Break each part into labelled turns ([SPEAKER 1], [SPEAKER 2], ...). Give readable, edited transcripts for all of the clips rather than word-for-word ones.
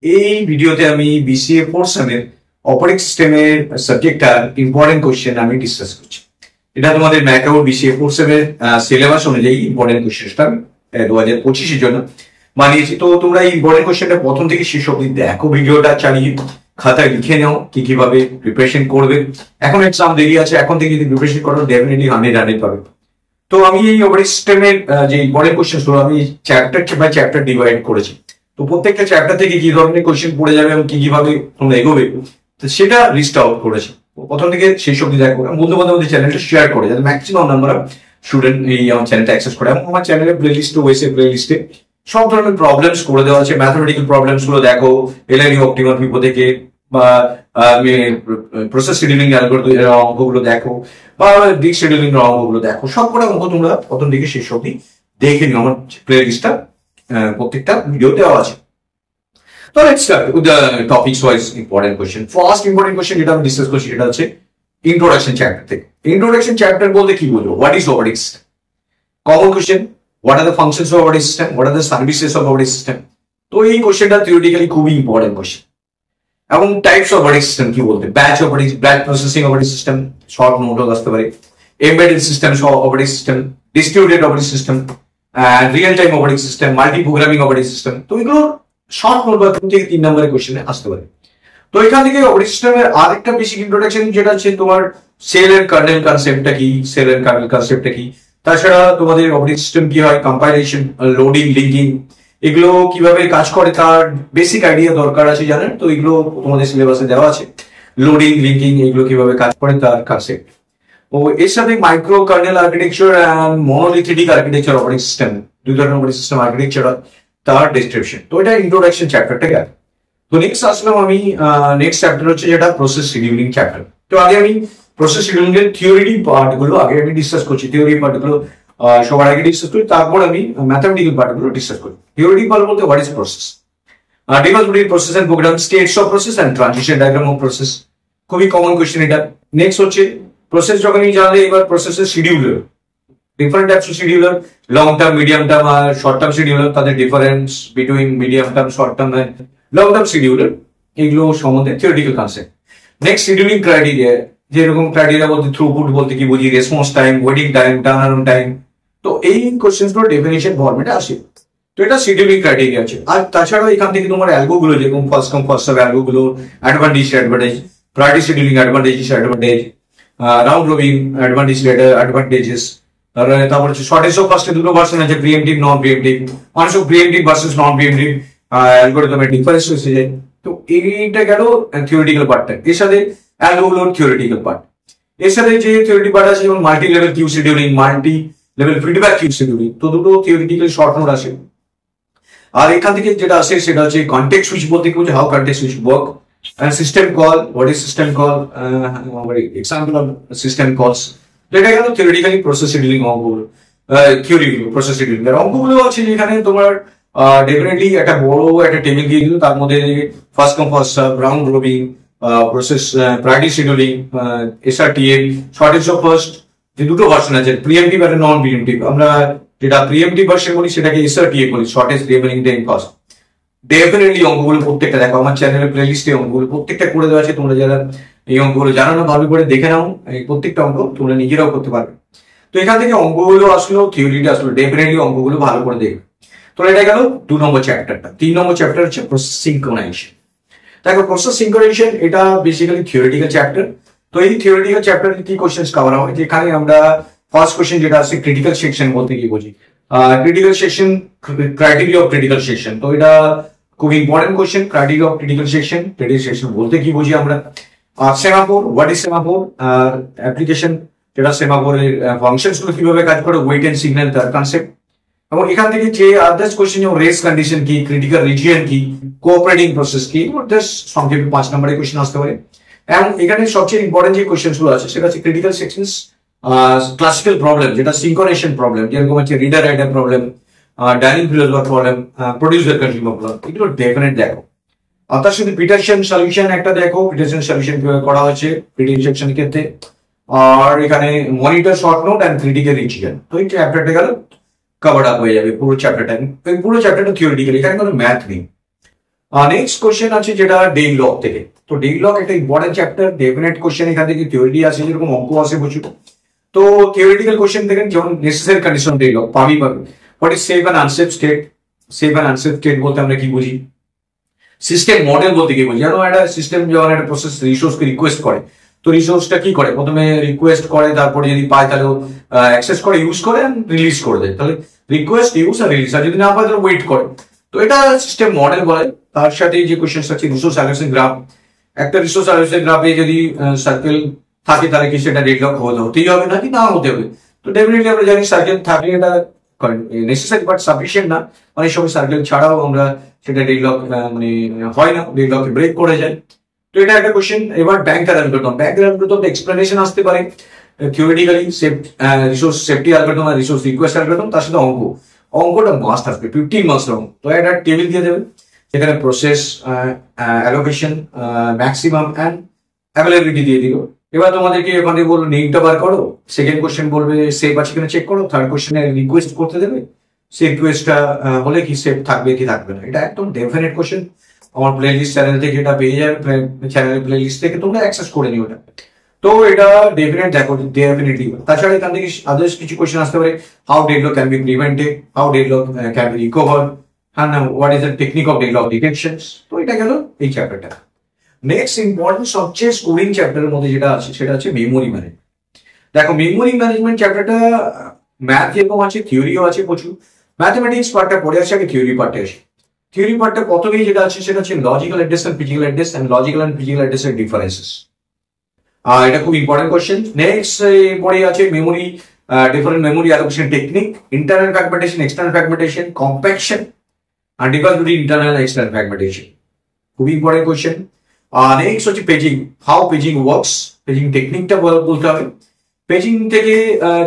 [SPEAKER 1] এই ভিডিওতে আমি বিসিএ ফোর্থ সেমের অপারেটিং সিস্টেমের সাবজেক্টটা ইম্পর্টেন্ট কোশ্চেন আমি ডিসকাস করছি। এটা তোমাদের ম্যাকাও বিসিএ ফোর্থ সেমের সিলেবাস অনুযায়ী ইম্পর্টেন্ট কোশ্চেনটা 2025-এর জন্য বানিয়েছি। তো তোমরা এই ইম্পর্টেন্ট কোশ্চেনটা প্রথম থেকে শেষ অবধি দেখো, ভিডিওটা চালিয়ে খাতায় লিখে নাও কিভাবে প্রিপারেশন করবে। এখন এক্সাম দেরি আছে, এখন থেকে যদি প্রিপারেশন করো ডেফিনেটলি 100 পাবে। তো আমি এই অপারেটিং সিস্টেমের যে ইম্পর্টেন্ট কোশ্চেন গুলো আমি চ্যাপ্টার বাই চ্যাপ্টার ডিভাইড করেছি। তো প্রত্যেকটা চ্যাপ্টার থেকে কি ধরনের কোশ্চেন পড়ে যাবে এবং কিভাবে তোমরা এগোবে সেটা লিস্ট আউট করেছি। প্রথম থেকে শেষ অবধি দেখো, বন্ধু বান্ধবদের চ্যানেলটা শেয়ার করে যাতে ম্যাক্সিমাম নাম্বার অফ স্টুডেন্ট এই আমার চ্যানেলটা অ্যাক্সেস করে। এবং আমার চ্যানেলের প্লেলিস্ট ওয়েসে প্লেলিস্টে সব ধরনের প্রবলেমস করে দেওয়া আছে। ম্যাথমেটিক্যাল প্রবলেমস গুলো দেখো, এলআইডি অপটিমাল পিপো থেকে বা প্রসেস শিডিউলিং অ্যালগরিদম অঙ্কগুলো দেখো বা ডিক শিডিউলিং এর অঙ্কগুলো দেখো। সবকটা অঙ্ক তোমরা প্রথম থেকে শেষ অবধি দেখে নিও, আমার প্লেলিস্টটা প্রত্যেকটা ভিডিও দেওয়া আছে। তো let's start with the topics wise important question. First important question যেটা আমি ডিসকাস করছি সেটা হচ্ছে ইন্ট্রোডাকশন চ্যাপ্টার থেকে। ইন্ট্রোডাকশন চ্যাপ্টার বলতে কি বলবো? What is operating system? Common question. What are the functions of operating system? What are the services of operating system? তো এই কোশ্চেনটা থিওরিটিক্যালি খুবই ইম্পর্টেন্ট কোশ্চেন। এবং টাইপস অফ অপারেটিং সিস্টেম কি বলতে, batch processing operating system, short নোটও আসতে পারে, embedded system operating system, distributed operating system, real time operating system, multi programming operating system. তো এগুলো শর্ট নোট বা 2 থেকে 3 নম্বরের কোশ্চেনে আসতে পারে। তো এখান থেকে অপারেটিং সিস্টেমের আরেকটা বেসিক ইন্ট্রোডাকশন যেটা হচ্ছে তোমার সেল এন্ড কার্নেল কনসেপ্টটা কি, সেল এন্ড কার্নেল কনসেপ্টটা কি, তাছাড়া তোমাদের অপারেটিং সিস্টেম কি হয়, কম্পাইলেশন, লোডিং, লিঙ্কিং, এগুলো কিভাবে কাজ করে তার বেসিক আইডিয়া দরকার আছে জানেন। তো এগুলো তোমাদের সিলেবাসে দেওয়া আছে, লোডিং, লিঙ্কিং এগুলো কিভাবে কাজ করে তার কনসেপ্ট। ও এর সাথে micro kernel architecture and monolithic architecture operating system, দুই ধরনের অপারেটিং সিস্টেম আর্কিটেকচার তার ডেসক্রিপশন। তো এটা ইন্ট্রোডাকশন চ্যাপ্টারটা গেল। তো নেক্সট আসলাম আমি নেক্সট চ্যাপ্টার হচ্ছে যেটা প্রসেস শিডিউলিং চ্যাপ্টার। তো আগে আমি প্রসেস শিডিউলিং এর থিওরি পার্ট গুলো আগে আমি ডিসকাস করছি, থিওরি পার্ট গুলো সবার আগে ডিসকাস করি, তারপর আমি ম্যাথমেটিক্যাল পার্ট গুলো ডিসকাস করি। থিওরি পার্ট বলতে what is process, difference between process and program, states of process and transition diagram of process. খুবই কমন কোশ্চেন এটা। নেক্সট হচ্ছে প্রসেস যখনই জানলে এবার প্রসেসের scheduler, different types of scheduler, long term, medium term আর short term scheduler, তাদের difference between medium term, short term and long term scheduler, এগুলো সম্বন্ধে theoretical concept. Next scheduling criteria, যেরকম ক্রাইটেরিয়া বলতে থ্রুপুট বলতে কি বুঝি, response time, waiting time, turnaround time. তো এই কোশ্চেনগুলো ডেফিনিশন ফরম্যাটে আসে। তো এটা শিডিউলিং ক্রাইটেরিয়া আছে। আর তাছাড়াও এখান থেকে তোমার অ্যালগো গুলো যেরকম first come first serve algo গুলো, advantage advantage, priority scheduling advantage advantage, round robin advantage advantages. তারপর হচ্ছে শর্টেজ অফ ফার্স্টে দুটো ভার্সন আছে, প্রিএমটিভ, নন প্রিএমটিভ। মানুষ প্রিএমটিভ ভার্সেস নন প্রিএমটিভ অ্যালগরিদমের ডিফারেন্স হয়েছে যায়। তো এইটা গেল থিওরিটিক্যাল পার্টটা। এর সাথে অ্যালগো গুলোর থিওরিটিক্যাল পার্ট। এর সাথে যে থিওরিটি পার্ট আছে যেমন multi level queue scheduling, multi level feedback queue scheduling, তো দুটো থিওরিটিক্যাল শর্ট নোট আসে। আর এখান থেকে যেটা আসে সেটা হচ্ছে কনটেক্সট সুইচ বলতে কি বুঝে, how context switch work, system call, what is system call, example of system কলস। তো এটা গেল থিওরিটিক্যালি প্রসেস শিডিউলিং অঙ্কগুলো, থিওরিগুলো প্রসেস শিডিউলিং এর অঙ্কগুলো আছে যেখানে তোমার ডেফিনেটলি একটা বড় একটা টেবিল দিয়ে দিল, তার মধ্যে first come first serve, round robin, process priority scheduling, SRTM, shortest of first, যে দুটো ভার্সন আছে প্রিএমটিভ আর নন প্রিএমটিভ। আমরা যেটা প্রিএমটিভ ভার্সন বলি সেটাকে এসআরটিএ বলি, shortage remaining time first. Definitely অঙ্কগুলো প্রত্যেকটা দেখো, আমার চ্যানেলের প্লেলিস্টে অঙ্কগুলো প্রত্যেকটা করে দেওয়া আছে। তোমরা যারা এই অঙ্কগুলো জানো না ভালো করে দেখে নাও, এই প্রত্যেকটা অঙ্ক তোমরা নিজেরাও করতে পারবে। তো এখান থেকে অঙ্কগুলো আসলো, থিওরিটা আসলো, ডেফিনেটলি অঙ্কগুলো ভালো করে দেখবে। তো এটা গেল 2 নম্বর চ্যাপ্টারটা। 3 নম্বর চ্যাপ্টার হচ্ছে প্রসেস সিনক্রোনাইজেশন। দেখো প্রসেস সিনক্রোনাইজেশন এটা বেসিক্যালি থিওরিটিক্যাল চ্যাপ্টার। তো এই থিওরিটিক্যাল চ্যাপ্টারে কি কোশ্চেন কভার হয়, যেখানে আমরা ফার্স্ট কোশ্চেন যেটা আছে ক্রিটিক্যাল সেকশন বলতে কি বুঝি, critical section, criteria of critical section. তো এটা খুব important question, criteria of critical section. Critical section বলতে কি বুঝি আমরা, সেমাফোর, হোয়াট ইজ সেমাফোর, আর অ্যাপ্লিকেশন যেটা সেমাফোরের ফাংশনস গুলো কিভাবে কাজ করে, ওয়েট এন্ড সিগন্যাল তার কনসেপ্ট। এবং এখান থেকে যে আদার্স কোশ্চেন যেমন রেস কন্ডিশন কি, ক্রিটিক্যাল রিজিয়ন কি, কোঅপারেটিং প্রসেস কি, জাস্ট সংক্ষেপে 5 নম্বরের কোশ্চেন আসতে পারে। এবং এখানে সবচেয়ে ইম্পর্টেন্ট যে কোশ্চেন গুলো আছে সেটা হচ্ছে ক্রিটিক্যাল সেকশনস, ক্লাসিক্যাল প্রবলেম যেটা সিনক্রোনাইজেশন প্রবলেম, যেরকম হচ্ছে reader writer problem, dining philosopher problem, producer consumer problem, এগুলো ডেফিনেট দেখো। আর তার সাথে পিটারসন সলিউশন একটা দেখো, পিটারসন সলিউশন কিভাবে করা হয়েছে ক্রিটিক্যাল সেকশনের ক্ষেত্রে। আর এখানে monitor, short note and critical region. তো এই চ্যাপ্টারটা গেল কভার আপ হয়ে যাবে পুরো চ্যাপ্টারটা। পুরো চ্যাপ্টারটা থিওরিটিক্যাল, এখানে কোনো ম্যাথ নেই। নেক্সট কোশ্চেন আছে যেটা ডেইলি লগ থেকে। তো ডেইলি লগ একটা ইম্পর্টেন্ট চ্যাপ্টার, ডেফিনেট কোশ্চেন এখান থেকে থিওরি আছে, যেরকম অঙ্ক আসে প্রচুর। তো থিওরিটিক্যাল কোশ্চেন দেখেন, যেমন নেসেসারি কন্ডিশন ডেইলি লগ পাবি। What is safe and unsafe state? Safe and unsafe state বলতে আমরা কি বুঝি? সিস্টেম মডেল বলতে কি বুঝি? যেমন একটা সিস্টেম যখন একটা প্রসেস রিসোর্সকে রিকোয়েস্ট করে, তো রিসোর্সটা কি করে? প্রথমে রিকোয়েস্ট করে, তারপরে যদি পায় তাহলে অ্যাক্সেস করে, ইউজ করে, রিলিজ করে দেয়। তাহলে রিকোয়েস্ট, ইউজ আর রিলিজ। আর যদি না পায় তাহলে ওয়েট করে। তো এটা সিস্টেম মডেল বলে। তার সাথে যে কোশ্চেন আছে রিসোর্স অ্যালোকেশন গ্রাফ। একটা রিসোর্স অ্যালোকেশন গ্রাফে যদি সার্কেল থাকে তাহলে কি সেটা ডেডলক হতেই হবে নাকি না হতে হবে? তো ডেফিনেটলি আমরা জানি সার্কেল থাকলে এটা নেসেসারি বাট সাফিসিয়েন্ট না। অনেক সময় সার্কেল ছাড়াও আমরা সেটা ডেডলক মানে হয় না, ডেডলক ব্রেক করে যায়। তো এটা একটা কোশ্চেন। এবার ব্যাংকার অ্যালগরিদম। ব্যাংকার অ্যালগরিদম এক্সপ্লেনেশন আসতে পারে থিওরিটিক্যালি, রিসোর্স সেফটি অ্যালগরিদম আর রিসোর্স রিকোয়েস্ট অ্যালগরিদম, তার সাথে অঙ্ক। অঙ্কটা মাস্ট আসবে, 15 মার্কস অঙ্ক। তো একটা টেবিল দিয়ে দেবে, সেখানে process, allocation, maximum and availability দিয়ে দিল। এবার তোমাদেরকে ওখানে বললো নেমটা বার করো, সেকেন্ড কোশ্চেন বলবে সেভ আছে কিনা চেক করো, থার্ড কোশ্চেনে রিকোয়েস্ট করতে দেবে, সেই রিকোয়েস্টটা হলে কি সেভ থাকবে কি থাকবে না। এটা একদম ডেফিনেট কোশ্চেন। আমার প্লে লিস্ট চ্যানেল থেকে এটা পেয়ে যাবে, চ্যানেলের প্লে লিস্ট থেকে তোমরা অ্যাক্সেস করে নিও এটা। তো এটা ডেফিনেট দেখো, ডেফিনেটলি। তাছাড়া এখান থেকে আদার্স কিছু কোশ্চেন আসতে পারে। How deadlock can be prevented, how deadlock can be recover, হ্যাঁ, what is the technique of deadlock detections. তো এটা গেল এই চ্যাপ্টারটা। নেক্সট ইম্পর্টেন্ট সবচেয়ে স্কোরিং চ্যাপ্টারের মধ্যে যেটা আছে সেটা হচ্ছে মেমোরি ম্যানেজমেন্ট। দেখো, মেমোরি ম্যানেজমেন্ট চ্যাপ্টারটা ম্যাথ যেরকম আছে, থিওরিও আছে প্রচুর। ম্যাথমেটিক্স পার্টটা পড়ে আসে, আগে থিওরি পার্টে আসে। থিওরি পার্টটা প্রথমেই যেটা আছে সেটা হচ্ছে logical address and physical address, and logical and physical অ্যাড্রেসের ডিফারেন্সেস। এটা খুব ইম্পর্টেন্ট কোশ্চেন। নেক্সট পরে আছে memory, different memory allocation technique, internal fragmentation, external fragmentation, compaction, আর difference between internal and external fragmentation. খুবই ইম্পর্টেন্ট কোশ্চেন। নেক্সট হচ্ছে paging, how paging works, paging টেকনিকটা বলতে হবে। পেজিং থেকে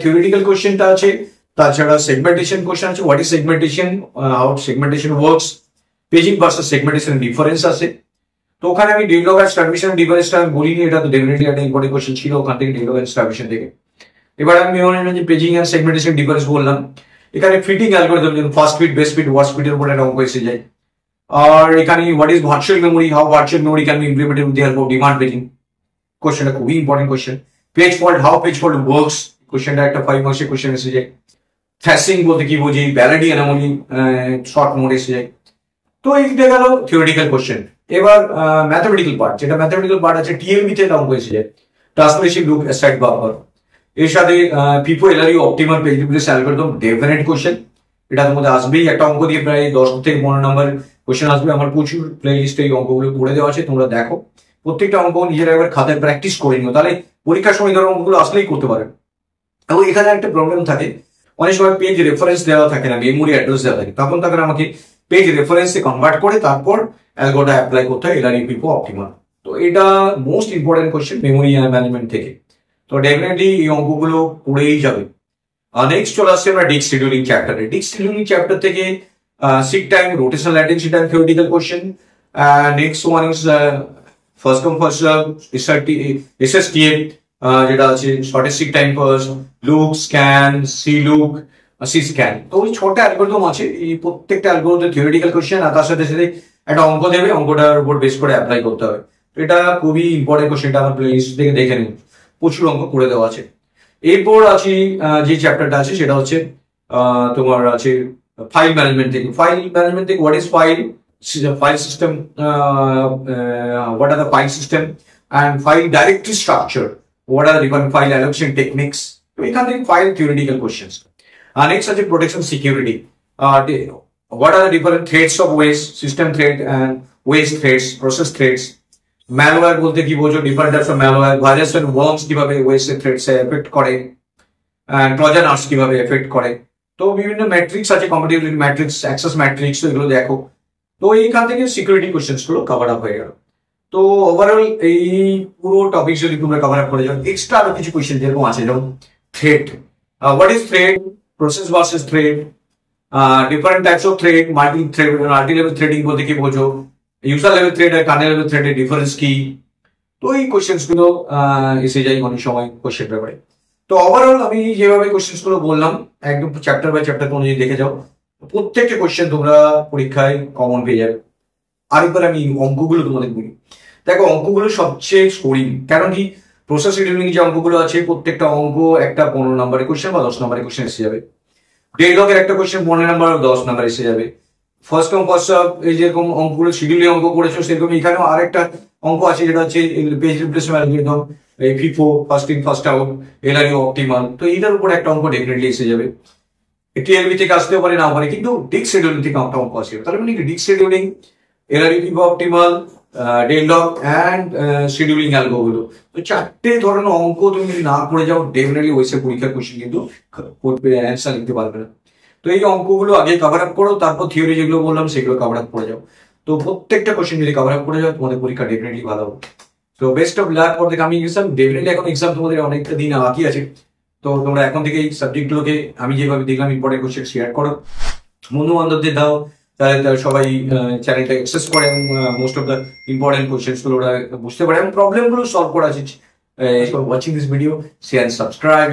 [SPEAKER 1] থিওরিটিক্যাল কোশ্চেনটা আছে। তাছাড়া সেগমেন্টেশন কোশ্চেন আছে, what is segmentation, how segmentation works, paging versus segmentation difference আছে। তো ওখানে আমি ডেডলক আর স্টারভেশন ডিফারেন্সটা আমি বলিনি, এটা তো ডেফিনেটলি একটা ইম্পর্টেন্ট কোশ্চেন ছিল ওখান থেকে, ডেডলক আর স্টারভেশন থেকে। এবার আমি যে পেজিং আর সেগমেন্টেশন ডিফারেন্স বললাম, এখানে ফিটিং অ্যালগরিদম, যেমন first fit, best fit, worst ফিটের উপর একটা অঙ্ক এসে যায়। আর এখানে what is virtual memory, how virtual memory can be implemented with the help of demand paging. কোশ্চেনটা খুবই important question. Page fault, how page fault works, কোশ্চেনটা একটা 5 মার্কসের কোশ্চেন এসে যায়। থ্যাসিং বলতে কি বুঝি, ব্যালাডি অ্যানোমালি, শর্ট নোট এসে যায়। তো এইটা গেল থিওরিটিক্যাল কোশ্চেন। এবার ম্যাথমেটিক্যাল পার্ট, যেটা ম্যাথমেটিক্যাল পার্ট আছে, টিএলবি তে অঙ্ক এসে যায়। ট্রান্সলেশন লুক অ্যাসাইড বাফার, এর সাথে FIFO LRU optimal page replace algorithm, definite question. এটা তোমাদের আসবেই, একটা অঙ্ক দিয়ে প্রায় 10 থেকে 15 নম্বর কোশ্চেন আসবে। আমার প্রচুর প্লে লিস্টে এই অঙ্কগুলো করে দেওয়া আছে, তোমরা দেখো। প্রত্যেকটা অঙ্ক নিজেরা একবার খাতায় প্র্যাকটিস করে নিও, তাহলে পরীক্ষার সময় ধরো অঙ্কগুলো আসলেই করতে পারেন। এবং এখানে একটা প্রবলেম থাকে, অনেক সময় পেজ রেফারেন্স দেওয়া থাকে না, মেমোরি অ্যাড্রেস দেওয়া থাকে, তখন তাকে আমাকে পেজ রেফারেন্সে কনভার্ট করে তারপর অ্যালগোটা অ্যাপ্লাই করতে হয় এলআরইউ পিপো অপটিমাল। তো এটা most important question memory management থেকে। তো ডেফিনেটলি এই অঙ্কগুলো পড়েই যাবে। নেক্সট চলে আসছে আমরা ডিস্ক শিডিউলিং চ্যাপ্টারে। ডিস্ক শিডিউলিং চ্যাপ্টার থেকে seek time, rotational latency time theoretical question. Next one is first come first serve, SSTM, যেটা আছে shortest seek time first, look, scan, C look, C scan. তো ওই 6টা অ্যালগরিদম আছে, এই প্রত্যেকটা অ্যালগরিদম থিওরিটিক্যাল কোশ্চেন, আর তার সাথে সাথে একটা অঙ্ক দেবে, অঙ্কটার উপর বেস করে অ্যাপ্লাই করতে হবে। তো এটা খুবই ইম্পর্টেন্ট কোশ্চেনটা আমার প্লে লিস্ট থেকে দেখে নিন, প্রচুর অঙ্ক করে দেওয়া আছে। এরপর আছে যে চ্যাপ্টারটা আছে সেটা হচ্ছে তোমার আছে ফাইল ম্যানেজমেন্ট থেকে। ফাইল ম্যানেজমেন্ট থেকে what is file, file system, what are the file system and file directory structure, what are the file allocation techniques. তো এখান থেকে ফাইল থিওরিটিক্যাল কোশ্চেন্স। নেক্সট আছে protection security, what are the different threads of OS, system thread and OS threads, process threads. Malware বলতে কি বোঝো, different types of malware, virus and worms কিভাবে ওয়েসের থ্রেডসে এফেক্ট করে, ট্রোজান হর্স কিভাবে effect করে। তো বিভিন্ন ম্যাট্রিক্স আছে, কম্পিটিটিভ ম্যাট্রিক্স, অ্যাক্সেস ম্যাট্রিক্স, এগুলো দেখো। তো এইখান থেকে সিকিউরিটি কোশ্চেন্স গুলো কভার আপ হয়ে গেল। তো ওভারঅল এই পুরো টপিক যদি তোমরা কভার আপ করে যাও, এক্সট্রা আরো কিছু কোশ্চেন যেরকম আছে, যেমন thread, what is thread, process versus thread, different types of thread, multi level threading বলতে কি বোঝো, ইউজার লেভেল থ্রেড আর কার্নেল লেভেল থ্রেডের ডিফারেন্স কি। তো এই কোশ্চেন্স গুলো এসে যায় অনেক সময় কোশ্চেন পেপারে। তো ওভারঅল আমি যেভাবে কোশ্চেন্স গুলো বললাম, একদম চ্যাপ্টার বাই চ্যাপ্টার তোমরা যদি দেখে যাও, প্রত্যেকটা কোশ্চেন তোমরা পরীক্ষায় কমন পেয়ে যাবে। আরেকবার আমি অঙ্কগুলো তোমাদের বলি। দেখো অঙ্কগুলো সবচেয়ে স্কোরিং, কারণ কি প্রসেস শিডিউলিং যে অঙ্কগুলো আছে প্রত্যেকটা অঙ্ক একটা 15 নম্বরের কোশ্চেন বা 10 নম্বরের কোশ্চেন এসে যাবে। ডেডলকের একটা কোশ্চেন 15 নম্বর 10 নম্বর এসে যাবে। ফার্স্ট কাম ফার্স্ট সার্ভ এই যেরকম অঙ্কগুলো শিডিউলিং অঙ্ক করেছো সেরকম এখানেও আরেকটা অঙ্ক আছে যেটা হচ্ছে পেজ রিপ্লেসমেন্ট অ্যালগরিদম, এই FIFO first in first out, LRU optimal, তো এটার উপর একটা অঙ্ক ডেফিনেটলি এসে যাবে। টিএলবি থেকে আসতেও পারে নাও পারে, কিন্তু ডিস্ক শিডিউলিং থেকে একটা অঙ্ক আসবে। তাহলে মানে কি disk scheduling, LRU FIFO optimal, deadlock and scheduling অ্যালগোগুলো, তো চারটে ধরনের অঙ্ক তুমি যদি না করে যাও ডেফিনেটলি ওইসে পরীক্ষার কোশ্চেন কিন্তু অ্যান্সার লিখতে পারবে না। তো এই অঙ্কগুলো আগে কভার আপ করো, তারপর থিওরি যেগুলো বললাম সেগুলো কভার আপ করে যাও। তো প্রত্যেকটা কোশ্চেন যদি কভার আপ করে যাও তোমাদের পরীক্ষা ডেফিনেটলি ভালো হবে। তো best of luck for the coming exam. Definitely এখন এক্সাম তোমাদের অনেকটা দিন বাকি আছে, তো তোমরা এখন থেকে এই সাবজেক্টগুলোকে আমি যেভাবে দেখলাম ইম্পর্টেন্ট কোশ্চেন শেয়ার করো, বন্ধু বান্ধবদের দাও, তাহলে সবাই চ্যানেলটা অ্যাক্সেস করে এবং most of the important questions গুলো ওরা বুঝতে পারে এবং প্রবলেম গুলো সলভ করা আছে। Watching this video, share, subscribe.